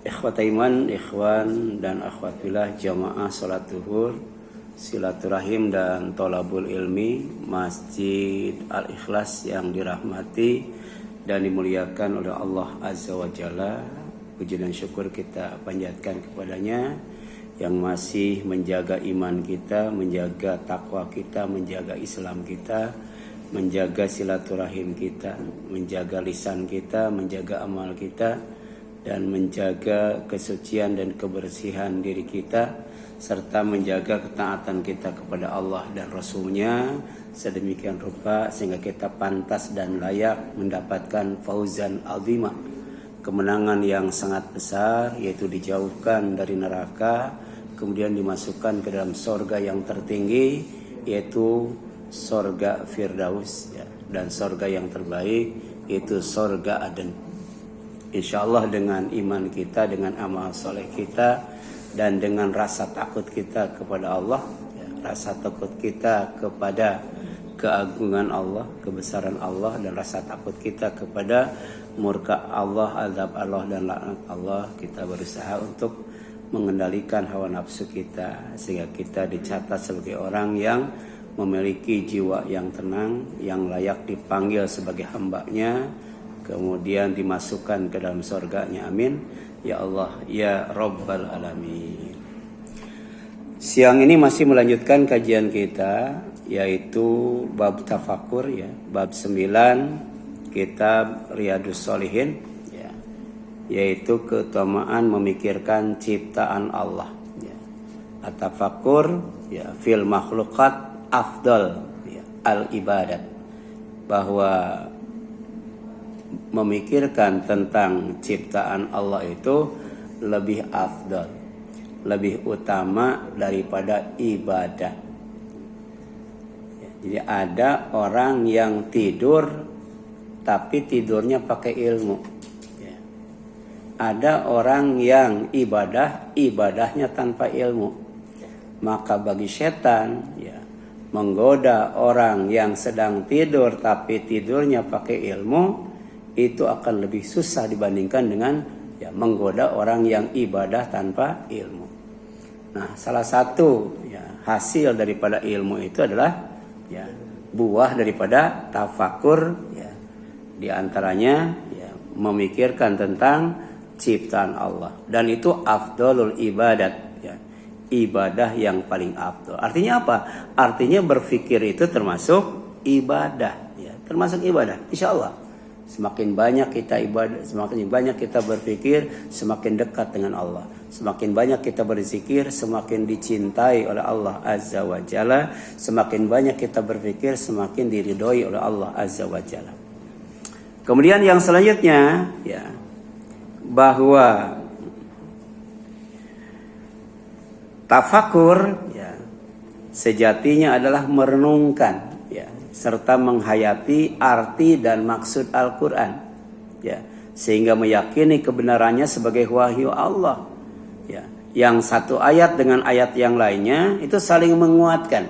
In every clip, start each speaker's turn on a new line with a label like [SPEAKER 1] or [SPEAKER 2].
[SPEAKER 1] Ikhwat iman, ikhwan dan akhwat billah jamaah salat zuhur, silaturahim dan tholabul ilmi Masjid Al-Ikhlas yang dirahmati dan dimuliakan oleh Allah Azza wa Jalla. Puji dan syukur kita panjatkan kepadanya yang masih menjaga iman kita, menjaga takwa kita, menjaga Islam kita, menjaga silaturahim kita, menjaga lisan kita, menjaga amal kita, dan menjaga kesucian dan kebersihan diri kita, serta menjaga ketaatan kita kepada Allah dan Rasul-Nya sedemikian rupa sehingga kita pantas dan layak mendapatkan fauzan azimah, kemenangan yang sangat besar, yaitu dijauhkan dari neraka, kemudian dimasukkan ke dalam sorga yang tertinggi, yaitu sorga Firdaus, ya, dan sorga yang terbaik yaitu sorga Aden. Insya Allah dengan iman kita, dengan amal soleh kita, dan dengan rasa takut kita kepada Allah, ya, rasa takut kita kepada keagungan Allah, kebesaran Allah, dan rasa takut kita kepada murka Allah, azab Allah, dan laknat Allah, kita berusaha untuk mengendalikan hawa nafsu kita sehingga kita dicatat sebagai orang yang memiliki jiwa yang tenang, yang layak dipanggil sebagai hamba-Nya, kemudian dimasukkan ke dalam surga-Nya. Amin ya Allah ya Rabbal Alamin. Siang ini masih melanjutkan kajian kita, yaitu bab tafakur, ya, bab 9 kitab Riyadhus Shalihin, ya, yaitu keutamaan memikirkan ciptaan Allah, ya. At-tafakur, ya, fil makhluqat afdal, ya, al ibadat, bahwa memikirkan tentang ciptaan Allah itu lebih afdal, lebih utama daripada ibadah. Ya, jadi ada orang yang tidur tapi tidurnya pakai ilmu, ya. Ada orang yang ibadahnya tanpa ilmu. Maka bagi setan, ya, menggoda orang yang sedang tidur tapi tidurnya pakai ilmu, itu akan lebih susah dibandingkan dengan, ya, menggoda orang yang ibadah tanpa ilmu. Nah, salah satu, ya, hasil daripada ilmu itu adalah, ya, buah daripada tafakur, ya, di antaranya, ya, memikirkan tentang ciptaan Allah, dan itu afdalul ibadat, ya, ibadah yang paling afdal. Artinya apa? Artinya berpikir itu termasuk ibadah, ya, termasuk ibadah. Insya Allah semakin banyak kita ibadah, semakin banyak kita berpikir, semakin dekat dengan Allah. Semakin banyak kita berzikir, semakin dicintai oleh Allah Azza wa Jalla. Semakin banyak kita berpikir, semakin diridhoi oleh Allah Azza wa Jalla. Kemudian yang selanjutnya, ya, bahwa tafakur, ya, sejatinya adalah merenungkan, ya, serta menghayati arti dan maksud Al-Quran, ya, sehingga meyakini kebenarannya sebagai wahyu Allah, ya, yang satu ayat dengan ayat yang lainnya itu saling menguatkan,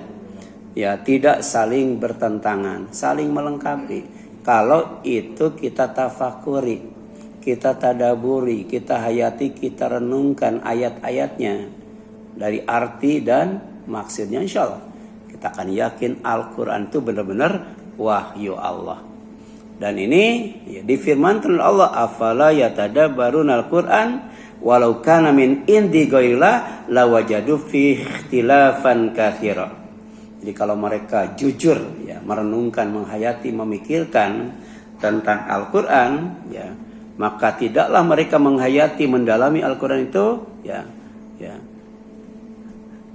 [SPEAKER 1] ya, tidak saling bertentangan, saling melengkapi. Kalau itu kita tafakuri, kita tadaburi, kita hayati, kita renungkan ayat-ayatnya dari arti dan maksudnya, insya Allah kita akan yakin Al-Quran itu benar-benar wahyu Allah. Dan ini, ya, difirmankan oleh Allah, afala yatadabbarun Al-Quran walau kana min indi ghairillah lawajadu fi ikhtilafan katsira. Jadi kalau mereka jujur, ya, merenungkan, menghayati, memikirkan tentang Al-Quran, ya, maka tidaklah mereka menghayati, mendalami Al-Quran itu, ya,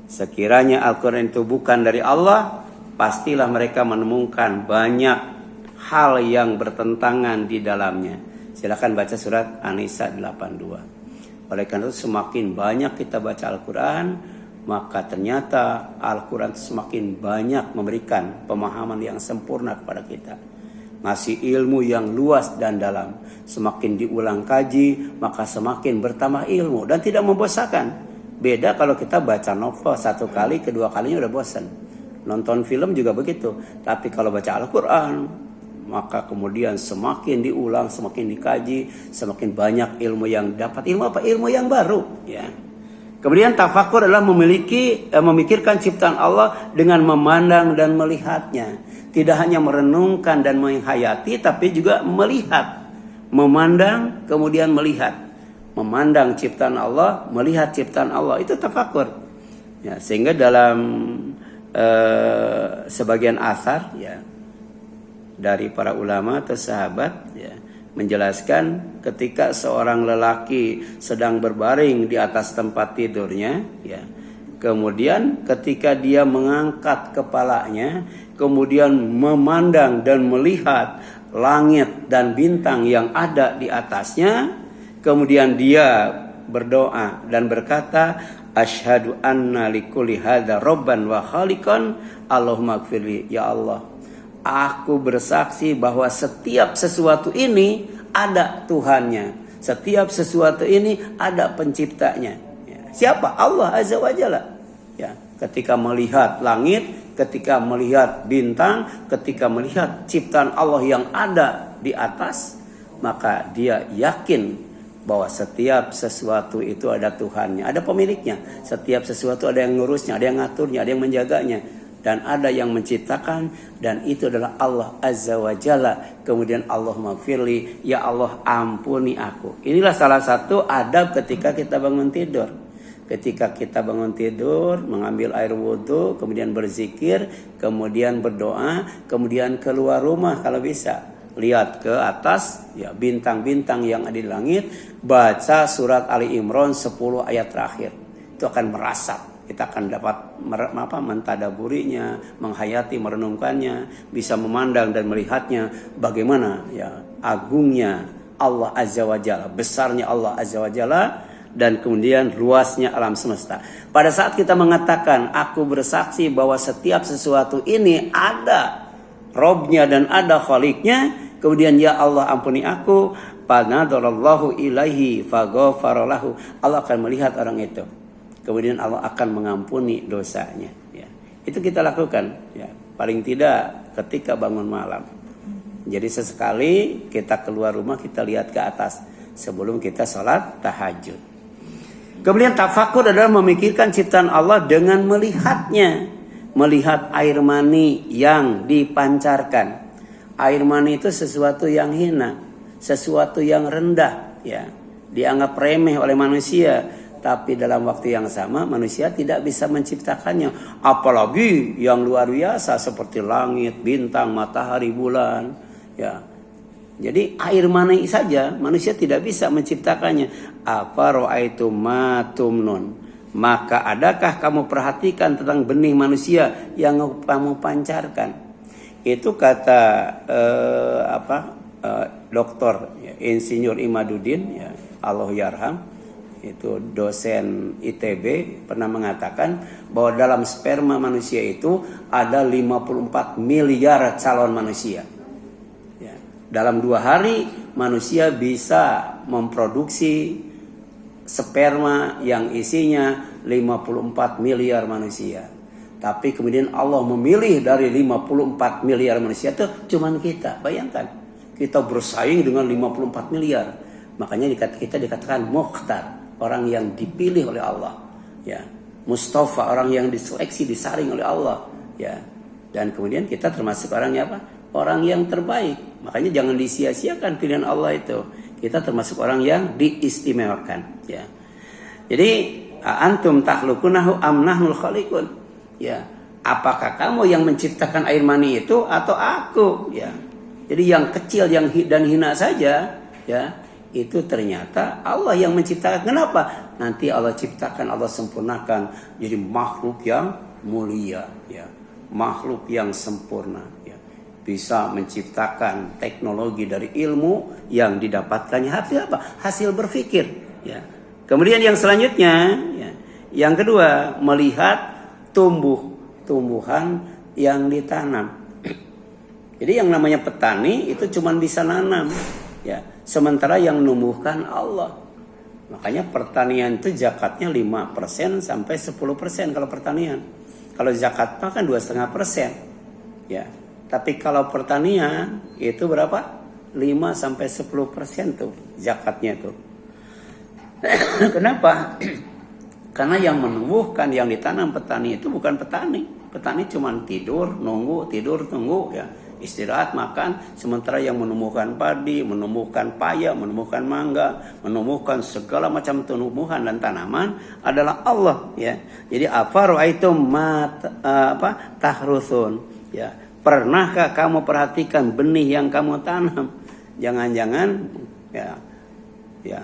[SPEAKER 1] sekiranya Al-Quran itu bukan dari Allah, pastilah mereka menemukan banyak hal yang bertentangan di dalamnya. Silakan baca surat An-Nisa 82. Oleh karena itu semakin banyak kita baca Al-Quran, maka ternyata Al-Quran itu semakin banyak memberikan pemahaman yang sempurna kepada kita, ngasih ilmu yang luas dan dalam. Semakin diulang kaji, maka semakin bertambah ilmu dan tidak membosankan. Beda kalau kita baca novel satu kali, kedua kalinya udah bosan. Nonton film juga begitu. Tapi kalau baca Al-Quran, maka kemudian semakin diulang, semakin dikaji, semakin banyak ilmu yang dapat. Ilmu apa? Ilmu yang baru, ya. Kemudian tafakur adalah memikirkan ciptaan Allah dengan memandang dan melihatnya. Tidak hanya merenungkan dan menghayati, tapi juga melihat, memandang, kemudian melihat. Memandang ciptaan Allah, melihat ciptaan Allah, itu tafakur. Ya, sehingga dalam sebagian asar, ya, dari para ulama atau sahabat, ya, menjelaskan ketika seorang lelaki sedang berbaring di atas tempat tidurnya, ya, kemudian ketika dia mengangkat kepalanya, kemudian memandang dan melihat langit dan bintang yang ada di atasnya, kemudian dia berdoa dan berkata, asyhadu anna likulli hadza robban wa khaliqan, Allahumma gfirli, ya Allah, aku bersaksi bahwa setiap sesuatu ini ada Tuhannya. Setiap sesuatu ini ada penciptanya. Ya. Siapa? Allah Azza wa Jalla. Ya. Ketika melihat langit, ketika melihat bintang, ketika melihat ciptaan Allah yang ada di atas, maka dia yakin bahwa setiap sesuatu itu ada Tuhannya, ada pemiliknya. Setiap sesuatu ada yang ngurusnya, ada yang ngaturnya, ada yang menjaganya, dan ada yang menciptakan, dan itu adalah Allah Azza wa Jalla. Kemudian Allahumma gfirli, ya Allah ampuni aku. Inilah salah satu adab ketika kita bangun tidur. Ketika kita bangun tidur, mengambil air wudhu, kemudian berzikir, kemudian berdoa, kemudian keluar rumah kalau bisa. Lihat ke atas, ya, bintang-bintang yang ada di langit, baca surat Ali Imran 10 ayat terakhir. Itu akan merasap. Kita akan dapat mentadaburinya, menghayati, merenungkannya, bisa memandang dan melihatnya bagaimana, ya, agungnya Allah Azza wa Jalla, besarnya Allah Azza wa Jalla, dan kemudian luasnya alam semesta. Pada saat kita mengatakan aku bersaksi bahwa setiap sesuatu ini ada Robnya dan ada Khaliknya, kemudian ya Allah ampuni aku, panadallahu ilaihi faghfaralahu, Allah akan melihat orang itu, kemudian Allah akan mengampuni dosanya, ya. Itu kita lakukan, ya, paling tidak ketika bangun malam. Jadi sesekali kita keluar rumah, kita lihat ke atas sebelum kita sholat tahajud. Kemudian tafakur adalah memikirkan ciptaan Allah dengan melihatnya. Melihat air mani yang dipancarkan. Air mani itu sesuatu yang hina, sesuatu yang rendah, ya, dianggap remeh oleh manusia. Tapi dalam waktu yang sama manusia tidak bisa menciptakannya. Apalagi yang luar biasa seperti langit, bintang, matahari, bulan, ya. Jadi air mani saja manusia tidak bisa menciptakannya. Afara'aitum ma tumnun, maka adakah kamu perhatikan tentang benih manusia yang kamu pancarkan? Itu kata Doktor, ya, Insinyur Imaduddin, ya, Allah yarham, itu dosen ITB, pernah mengatakan bahwa dalam sperma manusia itu ada 54 miliar calon manusia. Ya, dalam 2 hari manusia bisa memproduksi sperma yang isinya 54 miliar manusia. Tapi kemudian Allah memilih dari 54 miliar manusia itu cuman kita. Bayangkan, kita bersaing dengan 54 miliar. Makanya kita dikatakan mukhtar, orang yang dipilih oleh Allah, ya. Mustafa, orang yang diseleksi, disaring oleh Allah, ya. Dan kemudian kita termasuk orang yang apa? Orang yang terbaik. Makanya jangan disia-siakan pilihan Allah itu. Kita termasuk orang yang diistimewakan, ya. Jadi antum takhluqunahu am nahnul khaliqun, ya. Apakah kamu yang menciptakan air mani itu atau aku, ya. Jadi yang kecil yang dan hina saja, ya, itu ternyata Allah yang menciptakan. Kenapa? Nanti Allah ciptakan, Allah sempurnakan jadi makhluk yang mulia, ya. Makhluk yang sempurna, ya. Bisa menciptakan teknologi dari ilmu yang didapatkannya hasil apa? Hasil berpikir, ya. Kemudian yang selanjutnya, ya, yang kedua, melihat tumbuhan yang ditanam. Jadi yang namanya petani itu cuma bisa nanam, ya. Sementara yang numbuhkan Allah. Makanya pertanian itu zakatnya 5% sampai 10% kalau pertanian. Kalau zakat kan 2,5%, ya. Tapi kalau pertanian itu berapa? 5-10% tuh zakatnya tuh. Kenapa? Karena yang menumbuhkan, yang ditanam petani itu bukan petani. Petani cuma tidur, nunggu, ya. Istirahat, makan. Sementara yang menumbuhkan padi, menumbuhkan paya, menumbuhkan mangga, menumbuhkan segala macam tumbuhan dan tanaman adalah Allah, ya. Jadi afara'aitum tahrusun, ya. Pernahkah kamu perhatikan benih yang kamu tanam? Jangan-jangan ya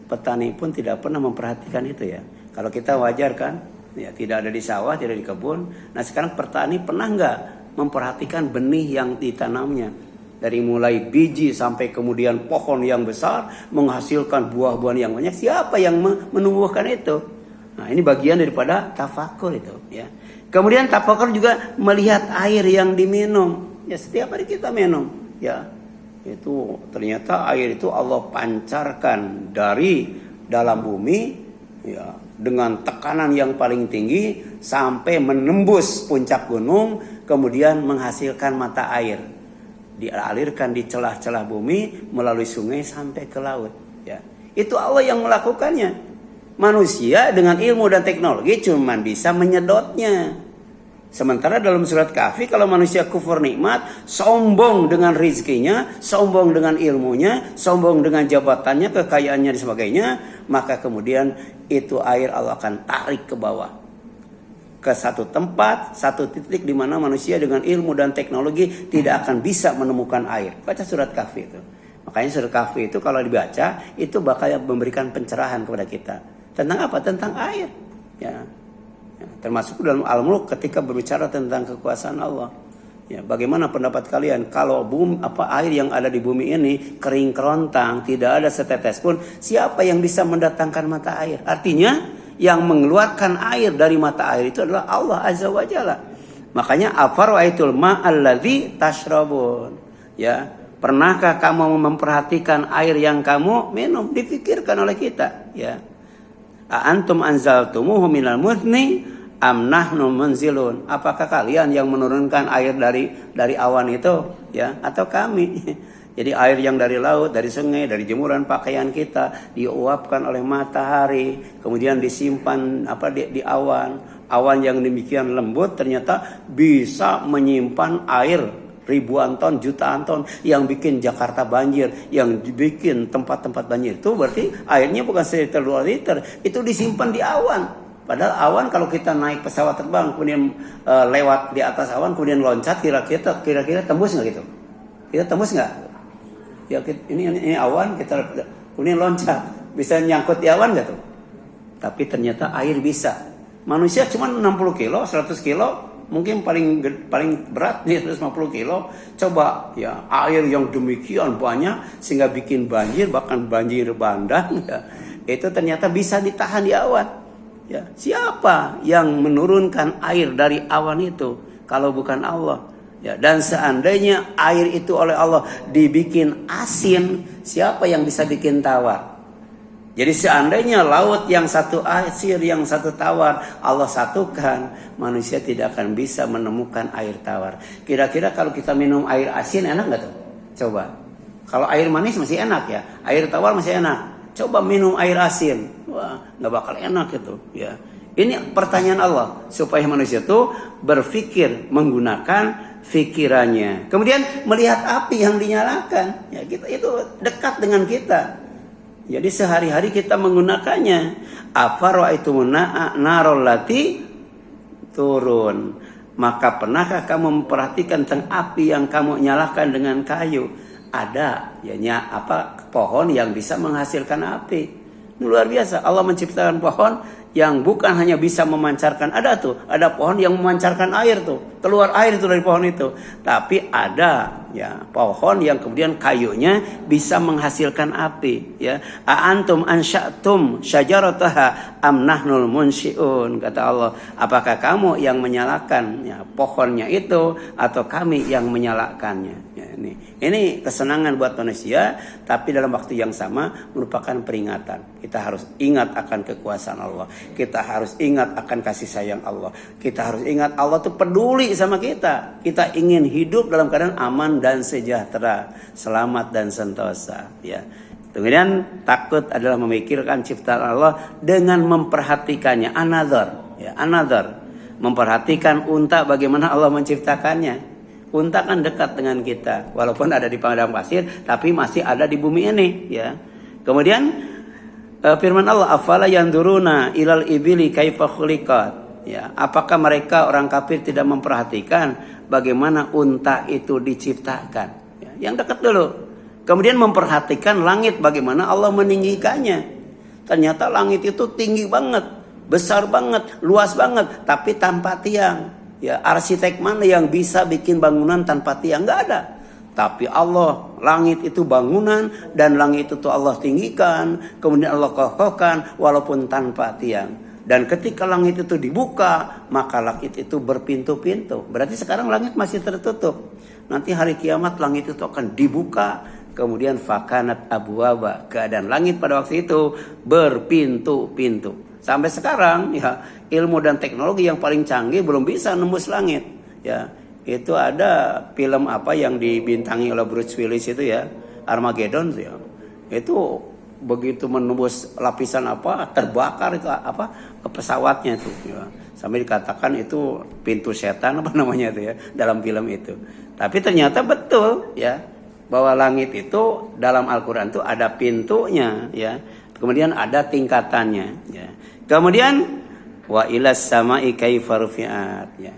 [SPEAKER 1] petani pun tidak pernah memperhatikan itu, ya. Kalau kita wajar kan, ya, tidak ada di sawah, tidak di kebun. Nah sekarang petani pernah nggak memperhatikan benih yang ditanamnya? Dari mulai biji sampai kemudian pohon yang besar menghasilkan buah-buahan yang banyak. Siapa yang menumbuhkan itu? Nah ini bagian daripada tafakur itu, ya. Kemudian tafakur juga melihat air yang diminum. Ya setiap hari kita minum, ya. Itu ternyata air itu Allah pancarkan dari dalam bumi, ya, dengan tekanan yang paling tinggi sampai menembus puncak gunung, kemudian menghasilkan mata air, dialirkan di celah-celah bumi melalui sungai sampai ke laut, ya. Itu Allah yang melakukannya. Manusia dengan ilmu dan teknologi cuma bisa menyedotnya. Sementara dalam surat Kahfi, kalau manusia kufur nikmat, sombong dengan rizkinya, sombong dengan ilmunya, sombong dengan jabatannya, kekayaannya dan sebagainya, maka kemudian itu air Allah akan tarik ke bawah, ke satu tempat, satu titik di mana manusia dengan ilmu dan teknologi tidak akan bisa menemukan air. Baca surat Kahfi itu. Makanya surat Kahfi itu kalau dibaca, itu bakal memberikan pencerahan kepada kita. Tentang apa? Tentang air, ya. Termasuk dalam Al-Mulk ketika berbicara tentang kekuasaan Allah. Ya, bagaimana pendapat kalian kalau air yang ada di bumi ini kering kerontang, tidak ada setetes pun, siapa yang bisa mendatangkan mata air? Artinya yang mengeluarkan air dari mata air itu adalah Allah Azza wa Jalla. Makanya afara'aitul ma'alladzi tashrabun. Ya, pernahkah kamu memperhatikan air yang kamu minum? Dipikirkan oleh kita, ya. Antum anzaltumuhu minal muzni am nahnu munzilun. Apakah kalian yang menurunkan air dari awan itu, ya, atau kami? Jadi air yang dari laut, dari sungai, dari jemuran pakaian kita diuapkan oleh matahari, kemudian disimpan di awan. Awan yang demikian lembut ternyata bisa menyimpan air ribuan ton, jutaan ton, yang bikin Jakarta banjir, yang bikin tempat-tempat banjir. Itu berarti airnya bukan 1 liter, itu disimpan di awan. Padahal awan kalau kita naik pesawat terbang, kemudian lewat di atas awan, kemudian loncat, kira-kira tembus nggak gitu? Kita tembus nggak? Ya ini awan, kita kemudian loncat, bisa nyangkut di awan nggak tuh? Tapi ternyata air bisa. Manusia cuma 60 kilo, 100 kilo, mungkin paling berat nih 150 kilo. Coba, ya, air yang demikian banyak sehingga bikin banjir, bahkan banjir bandang, ya, itu ternyata bisa ditahan di awan, ya. Siapa yang menurunkan air dari awan itu kalau bukan Allah, ya? Dan seandainya air itu oleh Allah dibikin asin, siapa yang bisa bikin tawar? Jadi seandainya laut yang satu asin, yang satu tawar, Allah satukan, manusia tidak akan bisa menemukan air tawar. Kira-kira kalau kita minum air asin enak nggak tuh? Coba. Kalau air manis masih enak, ya, air tawar masih enak. Coba minum air asin, wah, nggak bakal enak itu, ya. Ini pertanyaan Allah supaya manusia itu berpikir menggunakan fikirannya. Kemudian melihat api yang dinyalakan, ya, kita itu dekat dengan kita. Jadi sehari-hari kita menggunakannya. Afara'aitum narol lati turun. Maka pernahkah kamu memperhatikan tentang api yang kamu nyalakan dengan kayu? Ada, ya, pohon yang bisa menghasilkan api. Ini luar biasa. Allah menciptakan pohon yang bukan hanya bisa memancarkan, ada pohon yang memancarkan air tuh, keluar air itu dari pohon itu. Tapi ada, ya, pohon yang kemudian kayunya bisa menghasilkan api, ya. Aantum ansya'tum syajarataha am nahnul munsyi'un, kata Allah. Apakah kamu yang menyalakan, ya, pohonnya itu atau kami yang menyalakannya, ya. Ini kesenangan buat manusia, tapi dalam waktu yang sama merupakan peringatan. Kita harus ingat akan kekuasaan Allah. Kita harus ingat akan kasih sayang Allah. Kita harus ingat Allah tuh peduli sama kita. Kita ingin hidup dalam keadaan aman dan sejahtera, selamat dan sentosa, ya. Kemudian takut adalah memikirkan ciptaan Allah dengan memperhatikannya. Another. Memperhatikan unta bagaimana Allah menciptakannya. Unta kan dekat dengan kita, walaupun ada di padang pasir, tapi masih ada di bumi ini, ya. Kemudian firman Allah, afala yanduruna ilal ibili kaifa khuliqat, ya. Apakah mereka orang kafir tidak memperhatikan bagaimana unta itu diciptakan, ya. Yang dekat dulu. Kemudian memperhatikan langit, bagaimana Allah meninggikannya. Ternyata langit itu tinggi banget, besar banget, luas banget, tapi tanpa tiang. Ya, arsitek mana yang bisa bikin bangunan tanpa tiang? Nggak ada. Tapi Allah, langit itu bangunan, dan langit itu Allah tinggikan, kemudian Allah kokohkan walaupun tanpa tiang. Dan ketika langit itu dibuka, maka langit itu berpintu-pintu. Berarti sekarang langit masih tertutup. Nanti hari kiamat langit itu akan dibuka, kemudian fakanat abwaba, keadaan langit pada waktu itu berpintu-pintu. Sampai sekarang, ya, ilmu dan teknologi yang paling canggih belum bisa nembus langit, ya. Itu ada film apa yang dibintangi oleh Bruce Willis itu, ya, Armageddon, ya. Itu begitu menembus lapisan apa, terbakar itu apa pesawatnya itu, ya. Sampai dikatakan itu pintu setan apa namanya itu, ya, dalam film itu. Tapi ternyata betul, ya, bahwa langit itu dalam Al-Quran itu ada pintunya, ya. Kemudian ada tingkatannya, ya. Kemudian wa ilas sama'i kaifa rufi'at, ya.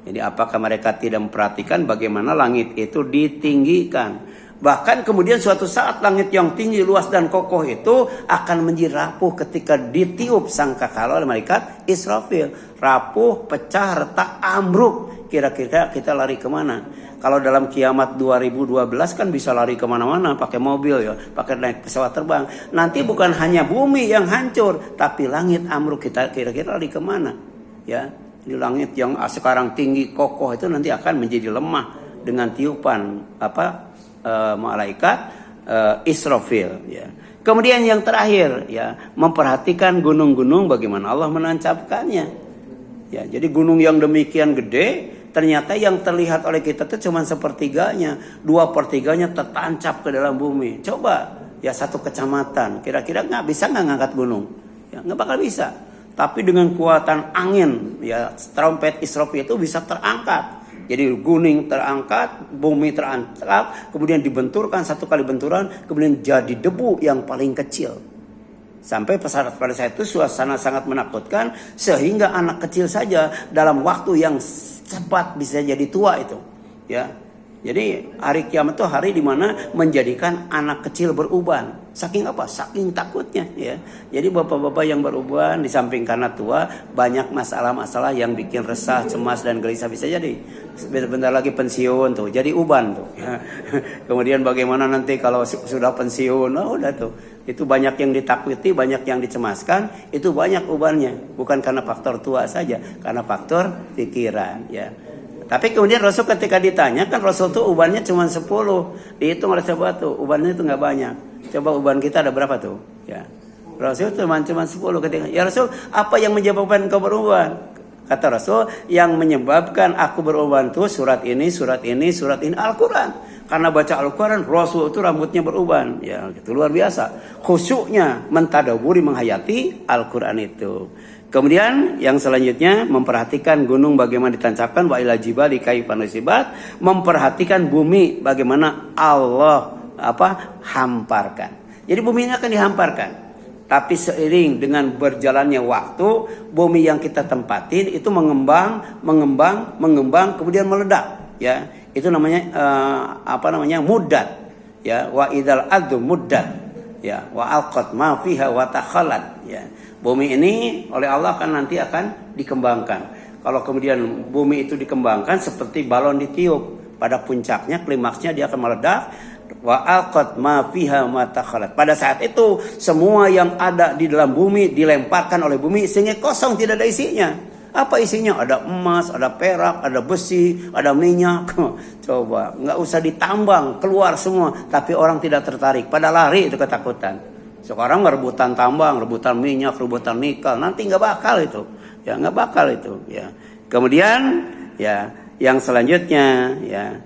[SPEAKER 1] Jadi apakah mereka tidak memperhatikan bagaimana langit itu ditinggikan? Bahkan kemudian suatu saat langit yang tinggi, luas dan kokoh itu akan menjadi rapuh ketika ditiup sangkakala oleh malaikat Israfil. Rapuh, pecah, retak, ambruk. Kira-kira kita lari kemana? Kalau dalam kiamat 2012 kan bisa lari kemana-mana pakai mobil, ya, pakai naik pesawat terbang. Nanti bukan hanya bumi yang hancur, tapi langit amruk, kita kira-kira lari kemana? Ya, di langit yang sekarang tinggi kokoh itu nanti akan menjadi lemah dengan tiupan malaikat Israfil, ya. Kemudian yang terakhir, ya, memperhatikan gunung-gunung bagaimana Allah menancapkannya. Ya, jadi gunung yang demikian gede, ternyata yang terlihat oleh kita itu cuma sepertiganya, 2/3 tertancap ke dalam bumi. Coba, ya, satu kecamatan, kira-kira bisa nggak ngangkat gunung? Ya, nggak bakal bisa. Tapi dengan kuatan angin, ya, trompet Israfil itu bisa terangkat. Jadi gunung terangkat, bumi terangkat, kemudian dibenturkan, satu kali benturan, kemudian jadi debu yang paling kecil. Sampai pada saat itu suasana sangat menakutkan, sehingga anak kecil saja dalam waktu yang cepat bisa jadi tua itu, ya. Jadi hari kiamat itu hari dimana menjadikan anak kecil beruban. Saking apa? Saking takutnya, ya. Jadi bapak-bapak yang beruban di samping karena tua, banyak masalah-masalah yang bikin resah, cemas dan gelisah, bisa jadi. Bentar lagi pensiun tuh, jadi uban tuh, ya. Kemudian bagaimana nanti kalau sudah pensiun? Oh, udah tuh. Itu banyak yang ditakuti, banyak yang dicemaskan, itu banyak ubannya. Bukan karena faktor tua saja, karena faktor pikiran, ya. Tapi kemudian Rasul ketika ditanya, kan Rasul tuh ubannya cuma 10. Dihitung oleh sahabat tuh, ubannya itu nggak banyak. Coba uban kita ada berapa tuh? Ya. Rasul cuma 10 ketika. Ya Rasul, apa yang menyebabkan kau beruban? Kata Rasul, yang menyebabkan aku beruban tuh surat ini, Al-Quran. Karena baca Al-Quran, Rasul itu rambutnya beruban. Ya, itu luar biasa. Khusyuknya mentadaburi, menghayati Al-Quran itu. Kemudian yang selanjutnya memperhatikan gunung bagaimana ditancapkan, wa ila jibali kaifa nusibat, memperhatikan bumi bagaimana Allah hamparkan. Jadi bumi ini akan dihamparkan. Tapi seiring dengan berjalannya waktu, bumi yang kita tempatin itu mengembang, kemudian meledak, ya. Itu namanya muddat, ya. Wa idzal ardu muddat, ya. Wa alqat ma fiha wa takhalat, ya. Bumi ini oleh Allah nanti akan dikembangkan. Kalau kemudian bumi itu dikembangkan seperti balon ditiup, pada puncaknya, klimaksnya dia akan meledak. Wa alqat ma fiha ma takhalat. Pada saat itu semua yang ada di dalam bumi dilemparkan oleh bumi sehingga kosong, tidak ada isinya. Apa isinya? Ada emas, ada perak, ada besi, ada minyak. Coba, nggak usah ditambang, keluar semua. Tapi orang tidak tertarik, pada lari itu ketakutan. Sekarang rebutan tambang, rebutan minyak, rebutan nikel, nanti nggak bakal itu. Ya, nggak bakal itu. Ya. Kemudian, ya, yang selanjutnya, ya,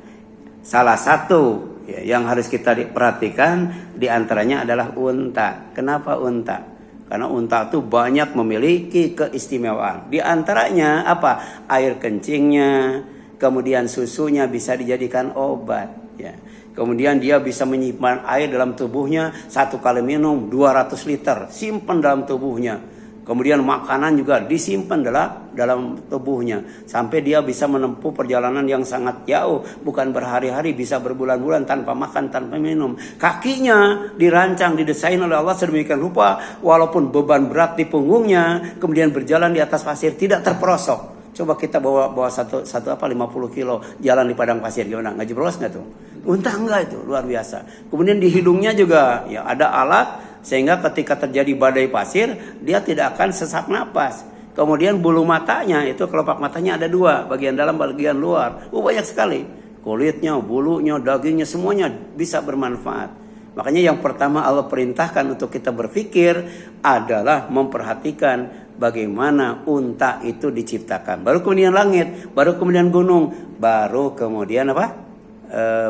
[SPEAKER 1] salah satu ya, yang harus kita perhatikan diantaranya adalah unta. Kenapa unta? Karena unta itu banyak memiliki keistimewaan. Di antaranya apa? Air kencingnya, kemudian susunya bisa dijadikan obat. Ya. Kemudian dia bisa menyimpan air dalam tubuhnya, 1 kali minum 200 liter, simpan dalam tubuhnya. Kemudian makanan juga disimpan dalam tubuhnya. Sampai dia bisa menempuh perjalanan yang sangat jauh. Bukan berhari-hari, bisa berbulan-bulan tanpa makan, tanpa minum. Kakinya dirancang, didesain oleh Allah sedemikian rupa. Walaupun beban berat di punggungnya, kemudian berjalan di atas pasir tidak terperosok. Coba kita bawa 50 kilo jalan di padang pasir, gimana? Nggak jeblos nggak tuh? Unta enggak itu, luar biasa. Kemudian di hidungnya juga ya ada alat sehingga ketika terjadi badai pasir dia tidak akan sesak napas. Kemudian bulu matanya itu, kelopak matanya ada 2, bagian dalam bagian luar. Banyak sekali. Kulitnya, bulunya, dagingnya semuanya bisa bermanfaat. Makanya yang pertama Allah perintahkan untuk kita berpikir adalah memperhatikan bagaimana unta itu diciptakan. Baru kemudian langit, baru kemudian gunung, baru kemudian apa?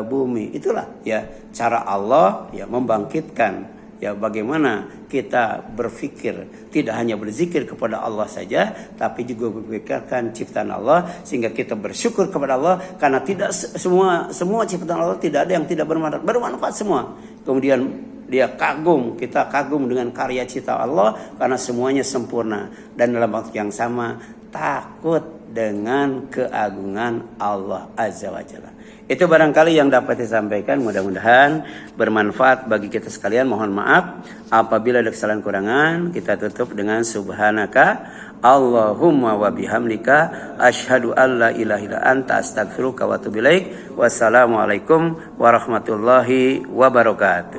[SPEAKER 1] Bumi. Itulah ya cara Allah ya membangkitkan ya bagaimana kita berpikir, tidak hanya berzikir kepada Allah saja, tapi juga berpikirkan ciptaan Allah, sehingga kita bersyukur kepada Allah karena tidak semua ciptaan Allah tidak ada yang tidak bermanfaat semua. Kemudian kita kagum dengan karya cipta Allah karena semuanya sempurna, dan dalam waktu yang sama takut dengan keagungan Allah Azza wa Jalla. Itu barangkali yang dapat disampaikan, mudah-mudahan bermanfaat bagi kita sekalian. Mohon maaf apabila ada kesalahan kurangan. Kita tutup dengan subhanaka Allahumma wa bihamdika asyhadu an la ilaha illa anta astaghfiruka wa atubu ilaik. Wassalamualaikum warahmatullahi wabarakatuh.